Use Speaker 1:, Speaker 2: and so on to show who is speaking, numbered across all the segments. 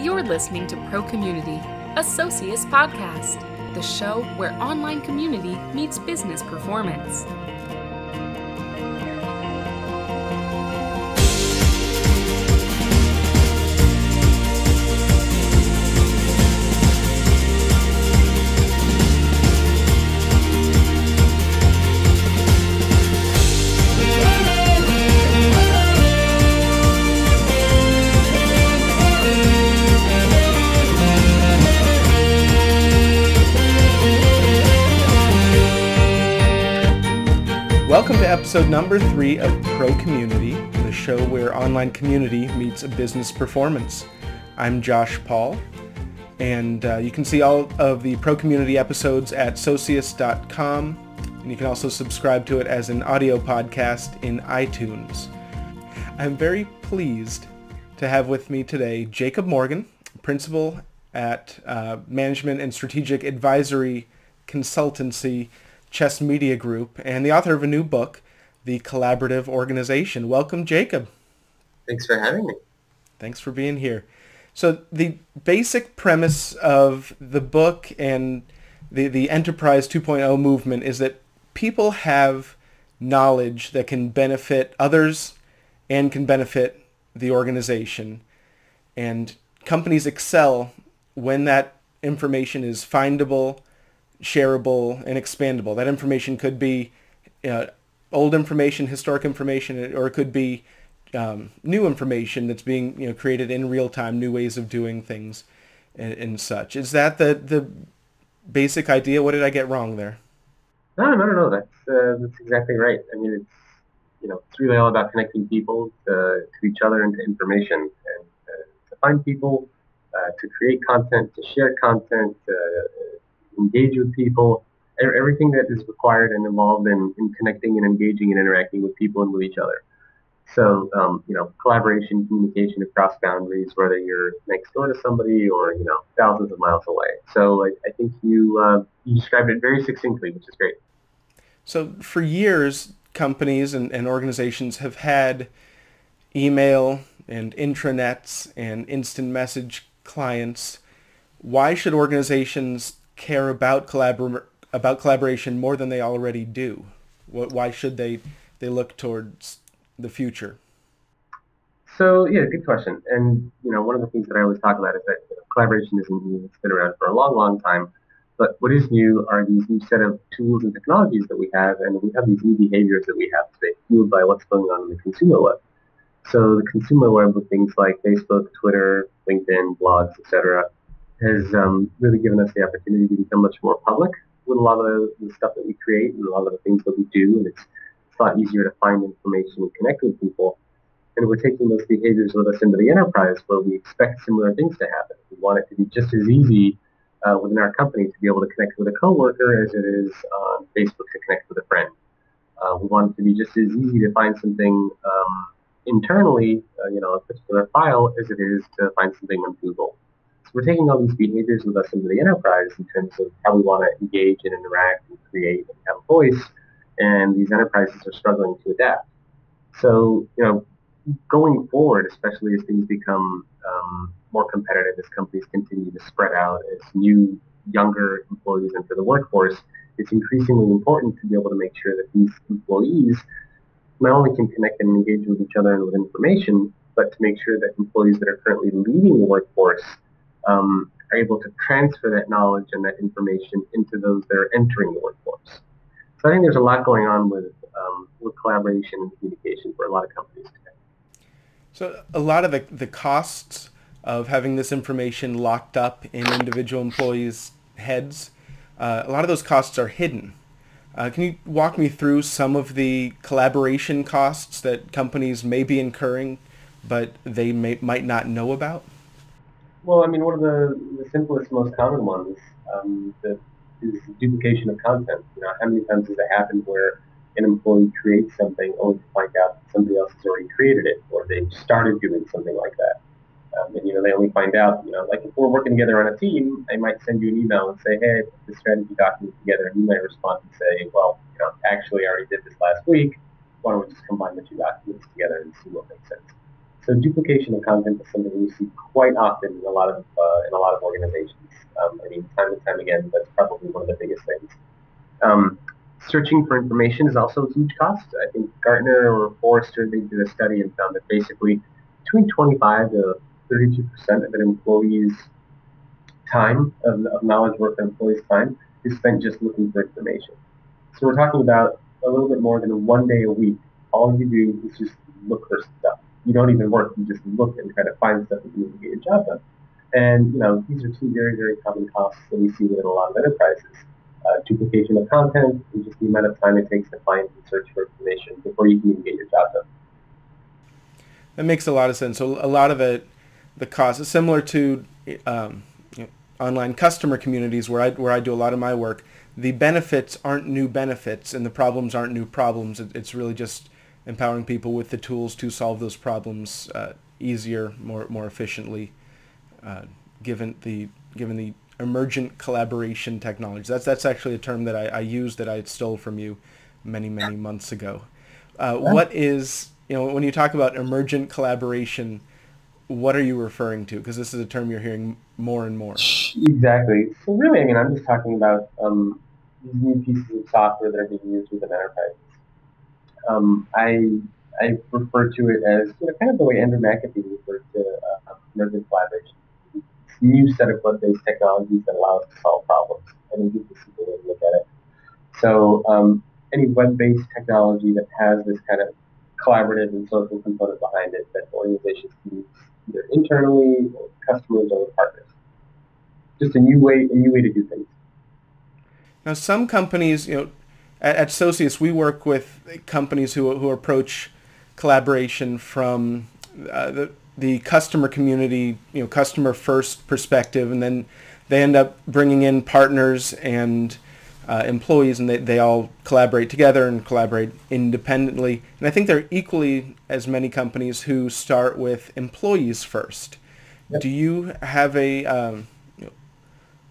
Speaker 1: You're listening to ProCommunity, a Socius podcast, the show where online community meets business performance.
Speaker 2: Welcome to episode number 3 of ProCommunity, the show where online community meets a business performance. I'm Josh Paul, and you can see all of the ProCommunity episodes at socius.com, and you can also subscribe to it as an audio podcast in iTunes. I'm very pleased to have with me today Jacob Morgan, principal at Management and Strategic Advisory Consultancy Chess Media Group, and the author of a new book, The Collaborative Organization. Welcome, Jacob.
Speaker 3: Thanks for having me.
Speaker 2: Thanks for being here. So the basic premise of the book and the Enterprise 2.0 movement is that people have knowledge that can benefit others and can benefit the organization. And companies excel when that information is findable, shareable, and expandable. That information could be old information, historic information, or it could be new information that's being created in real time, new ways of doing things and such. Is that the basic idea? What did I get wrong there?
Speaker 3: No. That's exactly right. I mean, it's really all about connecting people to each other and to information, and to find people, to create content, to share content, engage with people, everything that is required and involved in connecting and engaging and interacting with people and with each other. So, collaboration, communication across boundaries, whether you're next door to somebody or, thousands of miles away. So I think you described it very succinctly, which is great.
Speaker 2: So for years, companies and organizations have had email and intranets and instant message clients. Why should organizations care about collaboration more than they already do? Why should they look towards the future?
Speaker 3: So yeah, good question. And one of the things that I always talk about is that collaboration isn't new. It's been around for a long, long time. But what is new are these new set of tools and technologies that we have, and we have these new behaviors that we have today, fueled by what's going on in the consumer web. So the consumer web with things like Facebook, Twitter, LinkedIn, blogs, etc., has really given us the opportunity to become much more public with a lot of the stuff that we create and a lot of the things that we do, and it's a lot easier to find information and connect with people. And we're taking those behaviors with us into the enterprise where we expect similar things to happen. We want it to be just as easy within our company to be able to connect with a coworker as it is on Facebook to connect with a friend. We want it to be just as easy to find something internally, a particular file, as it is to find something on Google. We're taking all these behaviors with us into the enterprise in terms of how we want to engage and interact and create and have a voice, and these enterprises are struggling to adapt. So, going forward, especially as things become more competitive, as companies continue to spread out, as new, younger employees enter the workforce, it's increasingly important to be able to make sure that these employees not only can connect and engage with each other and with information, but to make sure that employees that are currently leaving the workforce are able to transfer that knowledge and that information into those that are entering the workforce. So I think there's a lot going on with collaboration and communication for a lot of companies today.
Speaker 2: So a lot of the costs of having this information locked up in individual employees' heads, a lot of those costs are hidden. Can you walk me through some of the collaboration costs that companies may be incurring, but they might not know about?
Speaker 3: Well, I mean, one of the simplest, most common ones that is duplication of content. How many times has it happened where an employee creates something only to find out that somebody else has already created it, or they've started doing something like that? And they only find out, like if we're working together on a team, I might send you an email and say, hey, put the strategy document together, and you might respond and say, well, actually I already did this last week. Why don't we just combine the two documents together and see what makes sense? So duplication of content is something we see quite often in a lot of organizations. I mean, time and time again, that's probably one of the biggest things. Um, Searching for information is also a huge cost. I think Gartner or Forrester, they did a study and found that basically between 25 to 32% of an employee's time, of knowledge work an employee's time, is spent just looking for information. So we're talking about a little bit more than 1 day a week. All you do is just look for stuff. You don't even work. You just look and try to find stuff that you need to get your job done. And these are two very, very common costs that we see within a lot of enterprises. Duplication of content and just the amount of time it takes to find and search for information before you can even get your job done.
Speaker 2: That makes a lot of sense. So a lot of it, the cost is similar to online customer communities where I do a lot of my work. The benefits aren't new benefits and the problems aren't new problems. It's really just empowering people with the tools to solve those problems easier, more efficiently, given the emergent collaboration technology. That's actually a term that I used that I stole from you many months ago. What is, when you talk about emergent collaboration, what are you referring to? Because this is a term you're hearing more and more.
Speaker 3: Exactly. So really, I mean, I'm just talking about these new pieces of software that are being used within enterprises. I refer to it as kind of the way Andrew McAfee referred to emergent collaboration. This new set of web-based technologies that allow us to solve problems. I think this is a simple way to look at it. So any web-based technology that has this kind of collaborative and social component behind it that organizations can use either internally or customers or partners. Just a new way to do things.
Speaker 2: Now, some companies, at Socius, we work with companies who approach collaboration from the customer community, customer first perspective, and then they end up bringing in partners and employees, and they all collaborate together and collaborate independently. And I think there are equally as many companies who start with employees first. Yep. Do you have a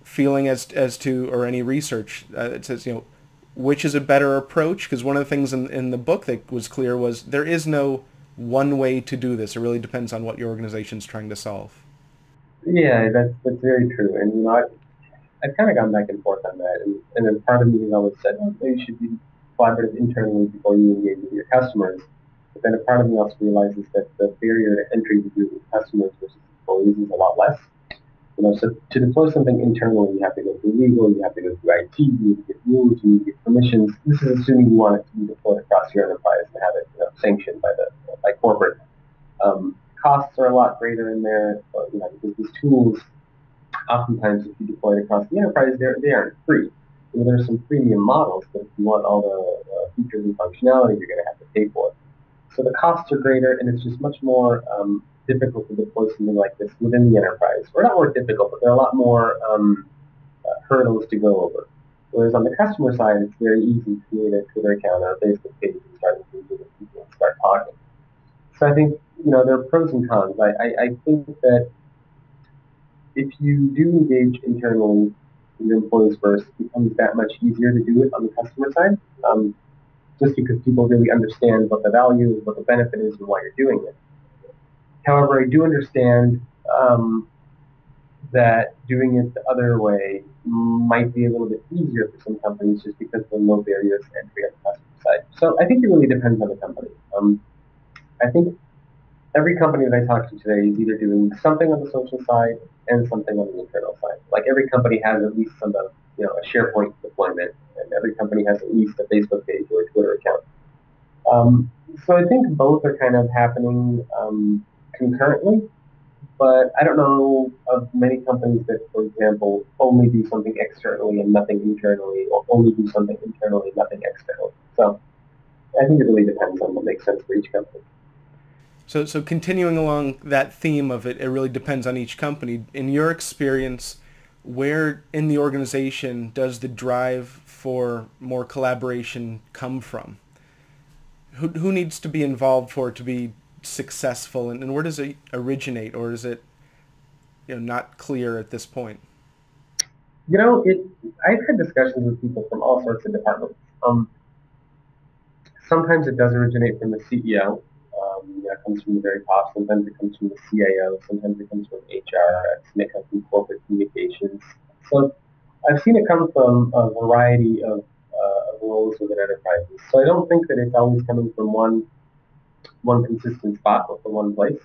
Speaker 2: feeling as to, or any research that says, which is a better approach? Because one of the things in the book that was clear was there is no one way to do this. It really depends on what your organization's trying to solve.
Speaker 3: Yeah, that's very true. And I've kind of gone back and forth on that. And then part of me has always said, you should be collaborative internally before you engage with your customers. But then a part of me also realizes that the barrier to entry to do with customers versus employees is a lot less. So to deploy something internally, you have to go through legal, you have to go through IT, you need to get rules, you need to get permissions. This is assuming you want it to be deployed across your enterprise and have it sanctioned by corporate. Costs are a lot greater in there, because these tools, oftentimes if you deploy it across the enterprise, they aren't free. There's some premium models, but if you want all the features and functionality, you're going to have to pay for it. So the costs are greater, and it's just much more difficult to deploy something like this within the enterprise. Or not more difficult, but there are a lot more hurdles to go over. Whereas on the customer side, it's very easy to create a Twitter account or a Facebook page and start engaging with people and start talking. So I think there are pros and cons. I think that if you do engage internally with your employees first, it becomes that much easier to do it on the customer side. Just because people really understand what the value is, what the benefit is, and why you're doing it. However, I do understand that doing it the other way might be a little bit easier for some companies just because of the low barriers to entry on the customer side. So I think it really depends on the company. I think every company that I talk to today is either doing something on the social side and something on the internal side. Like every company has at least some a SharePoint deployment, and every company has at least a Facebook page or a Twitter account. So I think both are kind of happening concurrently, but I don't know of many companies that, for example, only do something externally and nothing internally, or only do something internally and nothing externally. So I think it really depends on what makes sense for each company.
Speaker 2: So continuing along that theme of it really depends on each company. In your experience, where in the organization does the drive for more collaboration come from? Who needs to be involved for it to be successful, and where does it originate, or is it not clear at this point?
Speaker 3: I've had discussions with people from all sorts of departments. Sometimes it does originate from the CEO. It comes from the very top. Sometimes it comes from the CIO. Sometimes it comes from HR. I've seen it come from corporate communications. So I've seen it come from a variety of roles within enterprises. So I don't think that it's always coming from one consistent spot or from one place.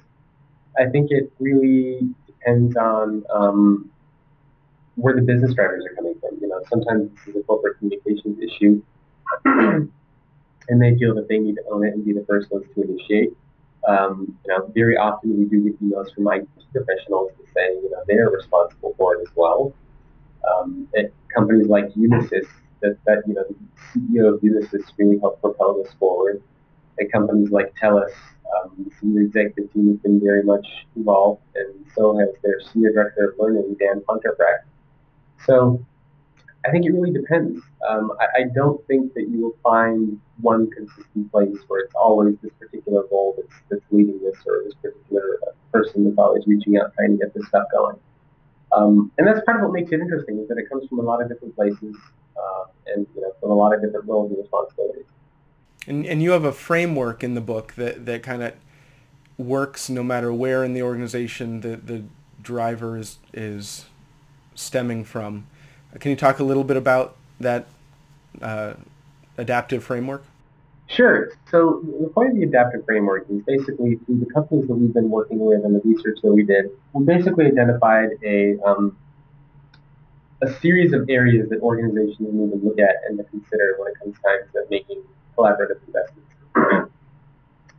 Speaker 3: I think it really depends on where the business drivers are coming from. Sometimes this is a corporate communications issue, and they feel that they need to own it and be the first ones to initiate. Very often we do get emails from IT professionals that say, they're responsible for it as well. At companies like Unisys, that the CEO of Unisys really helped propel this forward. At companies like TELUS, the senior executive team has been very much involved, and so has their senior director of learning, Dan Ponterbrack. So I think it really depends. I don't think that you will find one consistent place where it's always this particular role that's leading this, or this particular person that's always reaching out trying to get this stuff going. And that's part of what makes it interesting, is that it comes from a lot of different places, and from a lot of different roles and responsibilities.
Speaker 2: And you have a framework in the book that kind of works no matter where in the organization the driver is stemming from. Can you talk a little bit about that adaptive framework?
Speaker 3: Sure. So the point of the adaptive framework is basically, through the companies that we've been working with and the research that we did, we basically identified a series of areas that organizations need to look at and to consider when it comes time to making collaborative investments.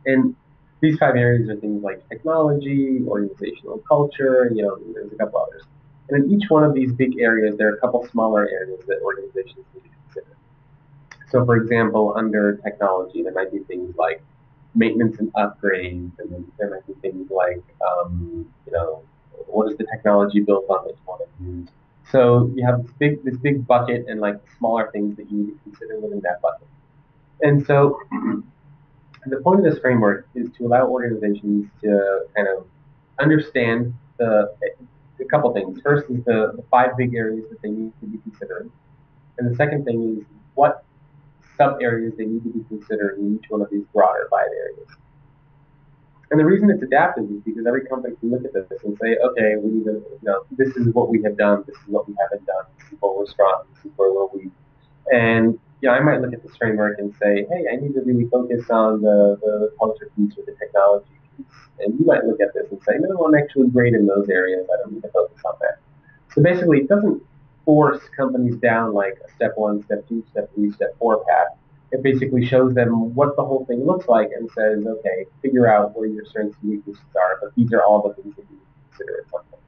Speaker 3: And these 5 areas are things like technology, organizational culture, and there's a couple others. And in each one of these big areas, there are a couple smaller areas that organizations need to consider. So, for example, under technology, there might be things like maintenance and upgrades, and then there might be things like, what is the technology built on that you want to use? So you have this big bucket and like smaller things that you need to consider within that bucket. And so the point of this framework is to allow organizations to kind of understand a couple things. First is the 5 big areas that they need to be considering. And the second thing is what sub-areas they need to be considering in each one of these broader 5 areas. And the reason it's adaptive is because every company can look at this and say, okay, we need to, this is what we have done, this is what we haven't done, this is where we're strong, this is where we're weak. And I might look at this framework and say, hey, I need to really focus on the culture piece or the technology piece. And you might look at this and say, no, I'm actually great in those areas, I don't need to focus on that. So basically, it doesn't force companies down like a step 1, step 2, step 3, step 4 path. It basically shows them what the whole thing looks like and says, okay, figure out where your strengths and weaknesses are, but these are all the things that you consider at some point.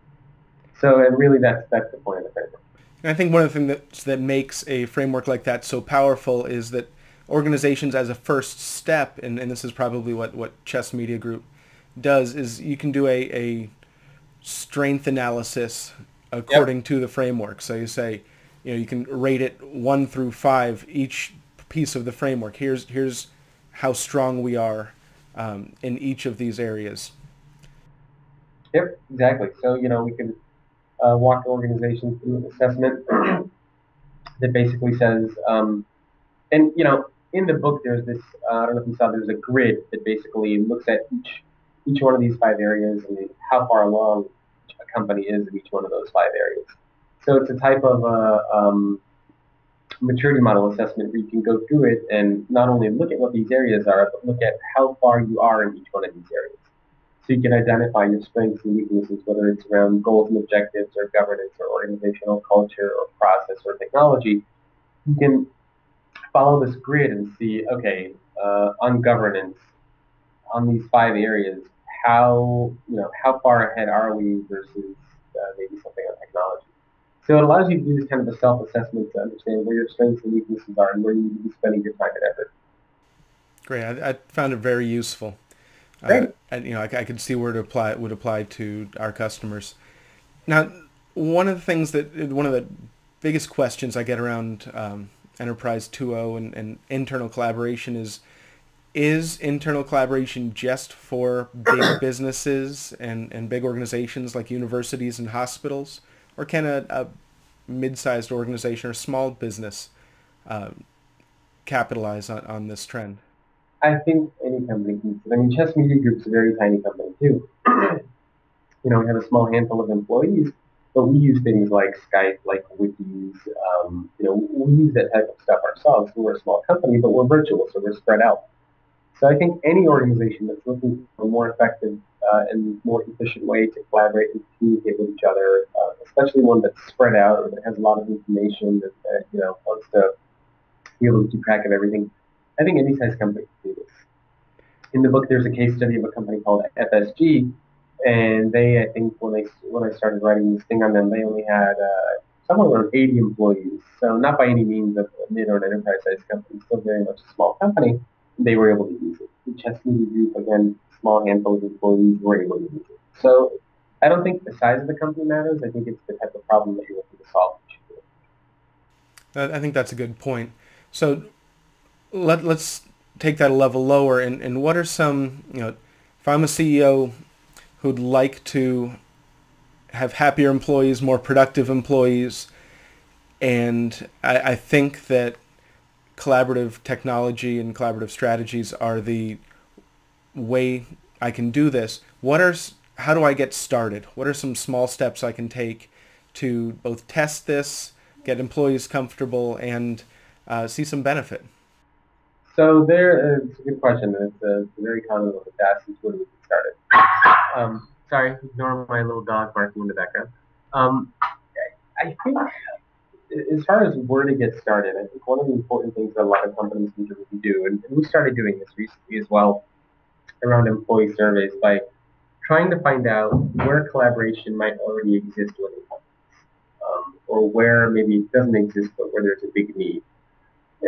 Speaker 3: So and really that's the point of the framework.
Speaker 2: And I think one of the things that makes a framework like that so powerful is that organizations, as a first step, and this is probably what Chess Media Group does, is you can do a strength analysis according to the framework. So you say, you can rate it 1 through 5, each piece of the framework. Here's how strong we are in each of these areas.
Speaker 3: Yep, exactly. So, we can walk organizations through an assessment that basically says, and, in the book there's this, I don't know if you saw, there's a grid that basically looks at each one of these 5 areas and how far along a company is in each one of those 5 areas. So it's a type of maturity model assessment where you can go through it and not only look at what these areas are, but look at how far you are in each one of these areas. So you can identify your strengths and weaknesses, whether it's around goals and objectives or governance or organizational culture or process or technology. You can follow this grid and see, okay, on governance, on these 5 areas, how far ahead are we versus maybe something on technology. So it allows you to do this kind of a self-assessment to understand where your strengths and weaknesses are and where you need to be spending your time and effort.
Speaker 2: Great. I found it very useful.
Speaker 3: Great.
Speaker 2: And I could see where it would apply to our customers. Now, one of the biggest questions I get around Enterprise 2.0 and internal collaboration is internal collaboration just for big businesses and big organizations like universities and hospitals? Or can a mid-sized organization or small business capitalize on this trend?
Speaker 3: I think any any company can. I mean, Chess Media Group's a very tiny company too. We have a small handful of employees, but we use things like Skype, like wikis. We use that type of stuff ourselves. We're a small company, but we're virtual, so we're spread out. So I think any organization that's looking for a more effective and more efficient way to collaborate and communicate with each other, especially one that's spread out or that has a lot of information that wants to be able to keep track of everything, I think any size company can do this. In the book, there's a case study of a company called FSG, and I think when I started writing this thing on them, they only had somewhere around 80 employees. So not by any means a mid or an enterprise-sized company, still very much a small company. They were able to use it. The Chess Media Group, again, small handful of employees were able to use it. So I don't think the size of the company matters. I think it's the type of problem that you're looking to solve.
Speaker 2: I think that's a good point. So let's take that a level lower. And what are some, if I'm a CEO who'd like to have happier employees, more productive employees, and I think that collaborative technology and collaborative strategies are the way I can do this. How do I get started? What are some small steps I can take to both test this, get employees comfortable, and see some benefit?
Speaker 3: So it's a good question. It's a very common one to ask is where do we get started? Sorry, ignore my little dog barking in the background. I think as far as where to get started, I think one of the important things that a lot of companies need to really do, and we started doing this recently as well around employee surveys by trying to find out where collaboration might already exist within companies, or where maybe it doesn't exist, but where there's a big need.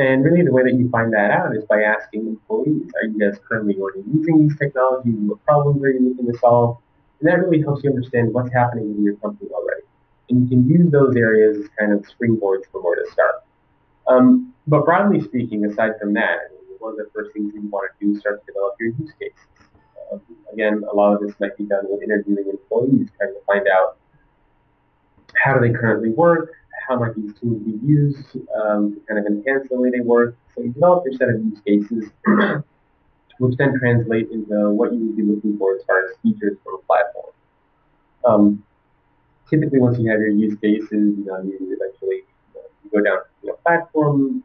Speaker 3: And really the way that you find that out is by asking employees, are you guys currently already using these technologies? What problems are you looking to solve? And that really helps you understand what's happening in your company already. And you can use those areas as kind of springboards for where to start. But broadly speaking, aside from that, one of the first things you want to do is start to develop your use cases. Again, a lot of this might be done with interviewing employees, trying to find out how do they currently work, how might these tools be used to kind of enhance the way they work. So you develop your set of use cases, which then translate into what you would be looking for as far as features from a platform. Typically, once you have your use cases, you eventually you go down platform.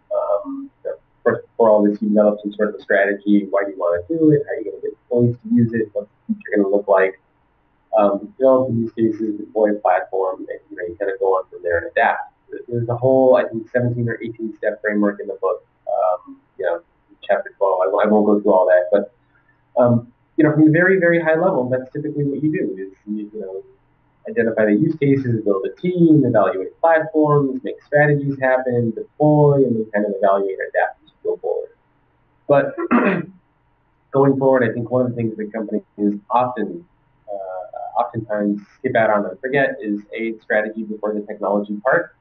Speaker 3: First, before all this, you develop some sort of a strategy. Why do you want to do it? How are you going to get employees to use it? What's the feature going to look like? Develop the use cases, deploy a platform, and you kind of go on from there and adapt. There's a whole, I think, 17 or 18 step framework in the book. Chapter 12. I won't go through all that, but from a very, very high level, that's typically what you do. Is identify the use cases, build a team, evaluate platforms, make strategies happen, deploy, and then kind of evaluate and adapt as you go forward. But going forward, I think one of the things that companies oftentimes skip out on and forget is A, strategy before the technology part,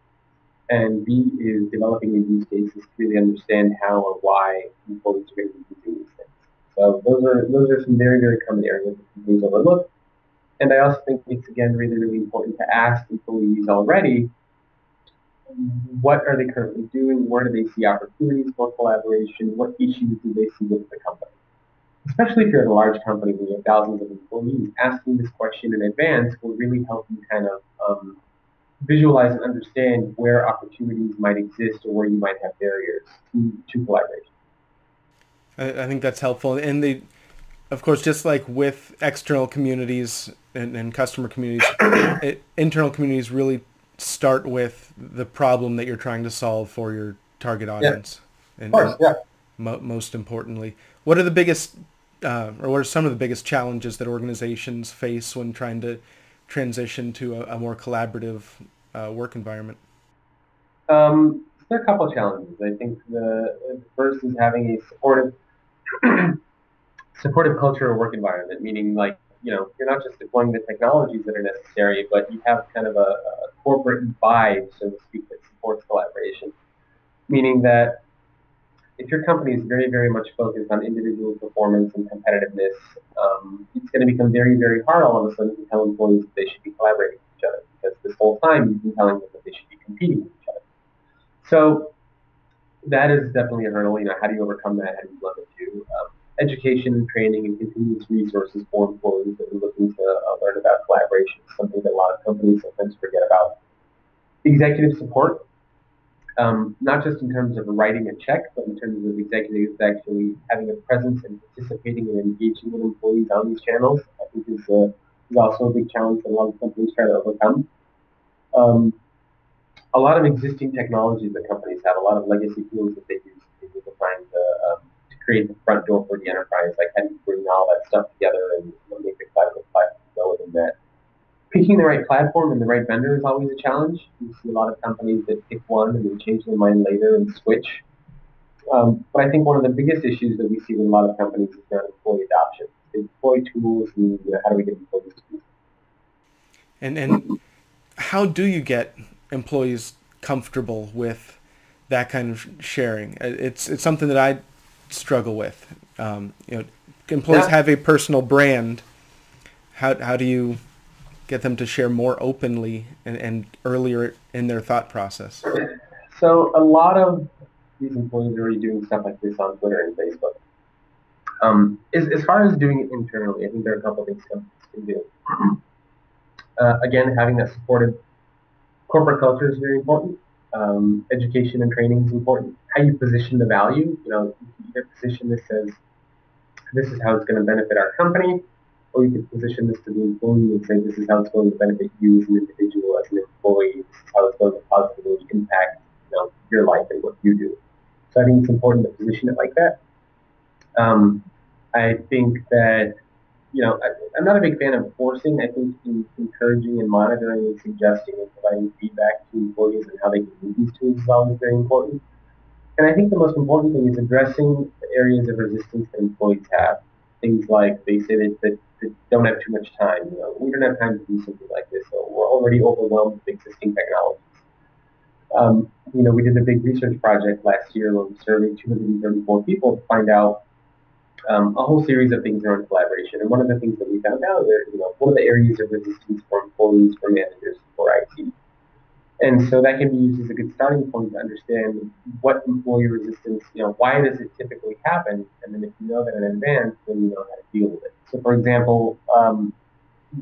Speaker 3: and B is developing the use cases to really understand how or why employees are going to be using these things. So those are some very, very common areas that companies overlook. And I also think it's, again, really, really important to ask employees already, what are they currently doing? Where do they see opportunities for collaboration? What issues do they see with the company? Especially if you're at a large company where you have thousands of employees, asking this question in advance will really help you kind of visualize and understand where opportunities might exist or where you might have barriers to collaboration.
Speaker 2: I think that's helpful. And of course, just like with external communities and customer communities, internal communities really start with the problem that you're trying to solve for your target audience.
Speaker 3: Yeah. Of course, yeah.
Speaker 2: Most importantly, what are the biggest, or what are some of the biggest challenges that organizations face when trying to transition to a more collaborative work environment?
Speaker 3: There are a couple of challenges. I think the first is having a supportive culture or work environment, meaning you're not just deploying the technologies that are necessary, but you have kind of a corporate vibe, so to speak, that supports collaboration. Meaning that if your company is very, very much focused on individual performance and competitiveness, it's going to become very, very hard all of a sudden to tell employees that they should be collaborating with each other, because this whole time you've been telling them that they should be competing with each other. So that is definitely a hurdle. How do you overcome that? How do you love it too? education and training and continuous resources for employees that are looking to learn about collaboration, something that a lot of companies sometimes forget about. Executive support, not just in terms of writing a check, but in terms of executives actually having a presence and participating and engaging with employees on these channels, I think is also a big challenge that a lot of companies try to overcome. Um, a lot of existing technologies that companies have, a lot of legacy tools that they use to find to create the front door for the enterprise, like how do you bring all that stuff together and make the cloud platform go within that. Picking the right platform and the right vendor is always a challenge. You see a lot of companies that pick one and then change their mind later and switch. But I think one of the biggest issues that we see with a lot of companies is around employee adoption. They deploy tools and how do we get employees to use them?
Speaker 2: And how do you get employees comfortable with that kind of sharing? It's something that I struggle with. Employees have a personal brand. How do you get them to share more openly and earlier in their thought process?
Speaker 3: So a lot of these employees are already doing stuff like this on Twitter and Facebook. As far as doing it internally, I think there are a couple of things companies can do. Again, having that supportive corporate culture is very important. Education and training is important. How you position the value, you can either position this as this is how it's going to benefit our company, or you could position this to the employee and say this is how it's going to benefit you as an individual, as an employee. This is how it's going to positively impact your life and what you do. So I think it's important to position it like that. I think that I'm not a big fan of forcing. I think encouraging and monitoring and suggesting and providing feedback to employees and how they can use these tools is always very important. And I think the most important thing is addressing the areas of resistance that employees have. Things like they say that don't have too much time. We don't have time to do something like this. So we're already overwhelmed with existing technologies. We did a big research project last year where we surveyed 234 people to find out a whole series of things around collaboration. And one of the things that we found out are, what are the areas of resistance for employees, for managers, for IT. And so that can be used as a good starting point to understand what employee resistance, why does it typically happen? And then if you know that in advance, then you know how to deal with it. So for example,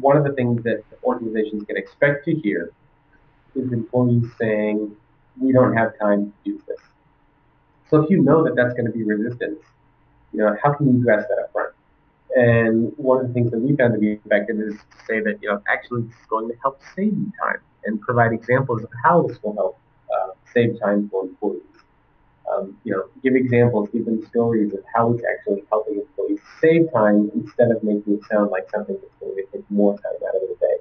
Speaker 3: one of the things that organizations can expect to hear is employees saying, we don't have time to do this. So if you know that that's going to be resistance, how can you address that up front? And one of the things that we found to be effective is to say that, actually this is going to help save you time and provide examples of how this will help save time for employees. Give examples, give them stories of how it's actually helping employees save time instead of making it sound like something that's going to take more time out of the day.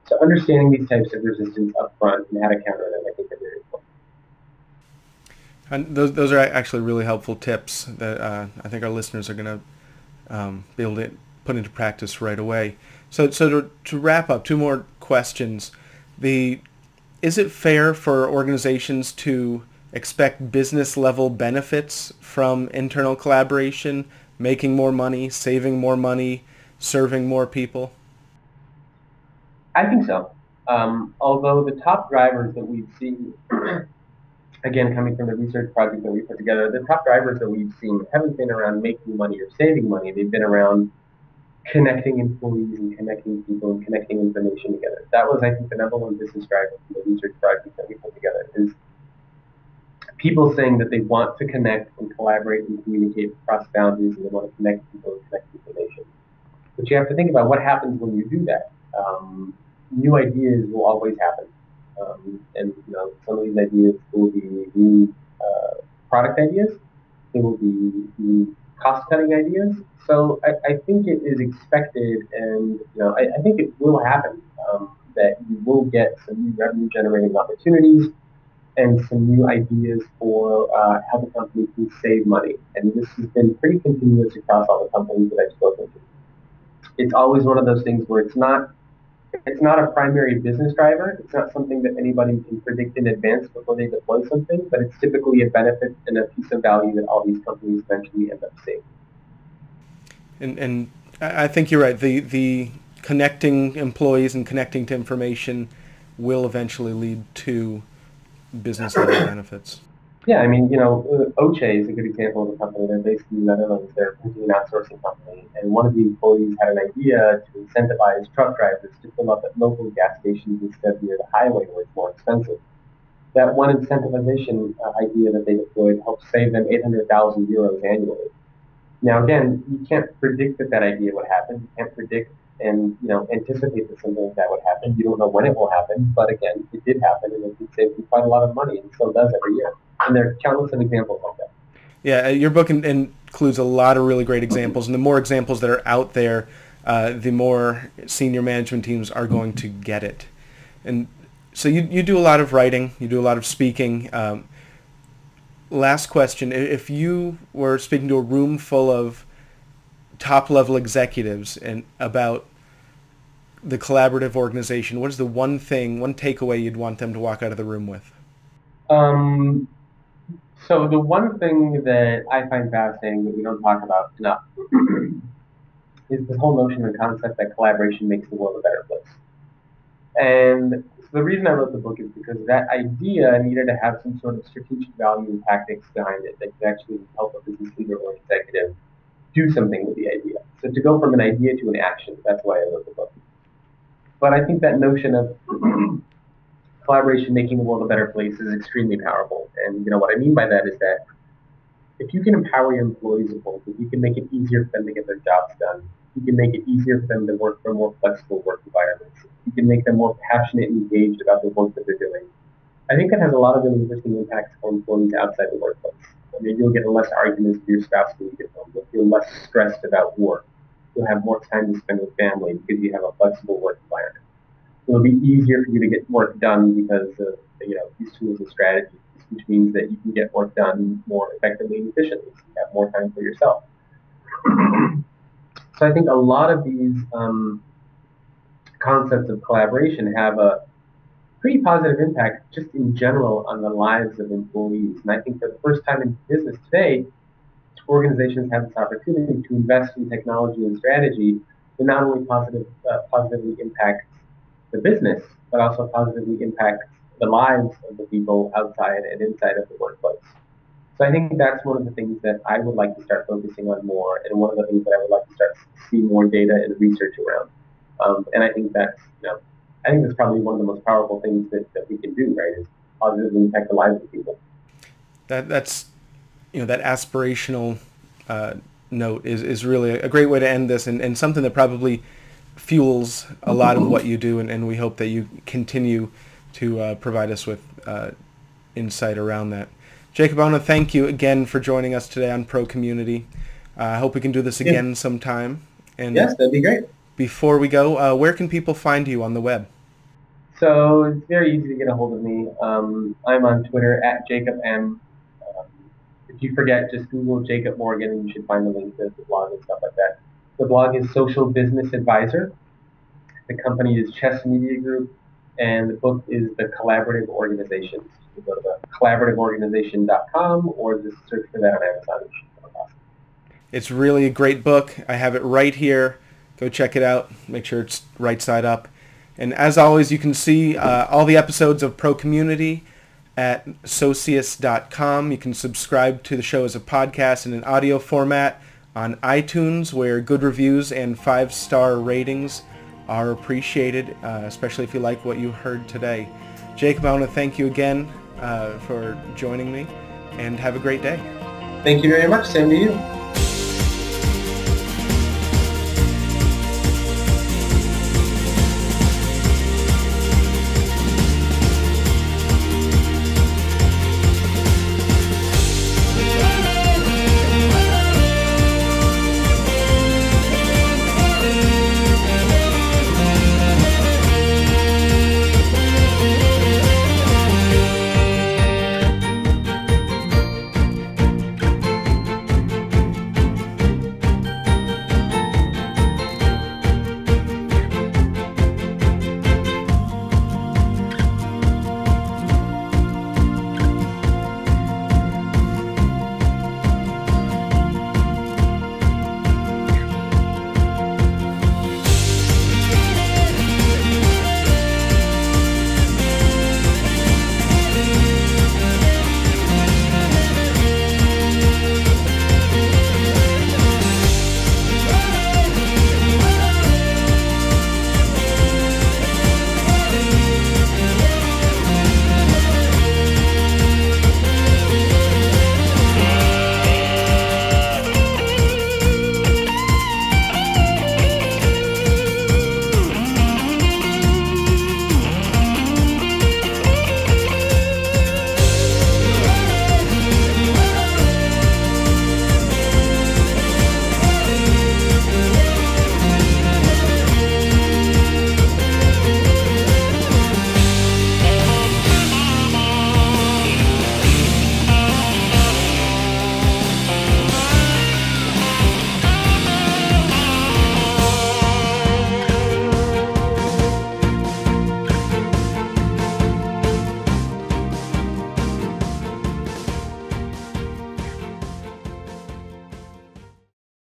Speaker 3: So understanding these types of resistance up front and how to counter them, I think, are very important.
Speaker 2: And those are actually really helpful tips that I think our listeners are going to be able to put into practice right away. So to wrap up, two more questions. Is it fair for organizations to expect business level benefits from internal collaboration, making more money, saving more money, serving more people?
Speaker 3: I think so. Although the top drivers that we've seen, again, coming from the research project that we put together, the top drivers that we've seen haven't been around making money or saving money. They've been around connecting employees and connecting people and connecting information together. That was, I think, the number one business driver from the research project that we put together, is people saying that they want to connect and collaborate and communicate across boundaries, and they want to connect people and connect information. But you have to think about what happens when you do that. New ideas will always happen. And some of these ideas will be new product ideas. They will be new cost-cutting ideas. So I think it is expected, and I think it will happen, that you will get some new revenue-generating opportunities and some new ideas for how the company can save money. And this has been pretty continuous across all the companies that I've spoken to. It's always one of those things where it's not a primary business driver. It's not something that anybody can predict in advance before they deploy something, but it's typically a benefit and a piece of value that all these companies eventually end up seeing.
Speaker 2: And I think you're right. The connecting employees and connecting to information will eventually lead to business level benefits.
Speaker 3: Yeah, I mean, Oche is a good example of a company. They're based in the Netherlands. They're a printing and outsourcing company. And one of the employees had an idea to incentivize truck drivers to fill up at local gas stations instead near the highway where it's more expensive. That one incentivization idea that they deployed helped save them 800,000 euros annually. Now, again, you can't predict that idea would happen. You can't predict and anticipate that something like that would happen. You don't know when it will happen, but again, it did happen, and it did save them quite a lot of money, and still does every year. And there are countless of examples like that.
Speaker 2: Yeah, your book includes a lot of really great examples, and the more examples that are out there, the more senior management teams are going to get it. And so you do a lot of writing, you do a lot of speaking. Last question, if you were speaking to a room full of top-level executives and about the collaborative organization, what is the one takeaway you'd want them to walk out of the room with?
Speaker 3: So the one thing that I find fascinating that we don't talk about enough is this whole notion and concept that collaboration makes the world a better place. And so the reason I wrote the book is because that idea needed to have some sort of strategic value and tactics behind it that could actually help a business leader or executive do something with the idea. So to go from an idea to an action, that's why I wrote the book. But I think that notion of collaboration making the world a better place is extremely powerful. And what I mean by that is that if you can empower your employees a little bit, you can make it easier for them to get their jobs done. You can make it easier for them to work for more flexible work environments. You can make them more passionate and engaged about the work that they're doing. I think that has a lot of really interesting impacts for employees outside the workplace. I mean, you'll get less arguments with your spouse when you get home. You'll feel less stressed about work. You'll have more time to spend with family because you have a flexible work environment. It'll be easier for you to get work done because of these tools and strategies, which means that you can get work done more effectively and efficiently. So you have more time for yourself. So I think a lot of these concepts of collaboration have a pretty positive impact just in general on the lives of employees. And I think for the first time in business today, organizations have this opportunity to invest in technology and strategy that not only positively impacts the business, but also positively impacts the lives of the people outside and inside of the workplace. So I think that's one of the things that I would like to start focusing on more, and one of the things that I would like to start see more data and research around. And I think that's probably one of the most powerful things that we can do, right? Is positively impact the lives of people.
Speaker 2: That's that aspirational note is really a great way to end this, and something that probably fuels a lot of what you do, and we hope that you continue to provide us with insight around that. Jacob, I want to thank you again for joining us today on ProCommunity. I hope we can do this again sometime. And
Speaker 3: yes, that'd be great.
Speaker 2: Before we go, where can people find you on the web?
Speaker 3: So it's very easy to get a hold of me. I'm on Twitter @JacobM. If you forget, just Google Jacob Morgan and you should find the link to the blog and stuff like that. The blog is Social Business Advisor. The company is Chess Media Group, and the book is The Collaborative Organization. You can go to collaborativeorganization.com or just search for that on Amazon.
Speaker 2: It's really a great book. I have it right here. Go check it out. Make sure it's right side up. And as always, you can see all the episodes of ProCommunity at socius.com. You can subscribe to the show as a podcast in an audio format on iTunes, where good reviews and 5-star ratings are appreciated, especially if you like what you heard today. Jacob, I want to thank you again for joining me, and have a great day.
Speaker 3: Thank you very much. Same to you.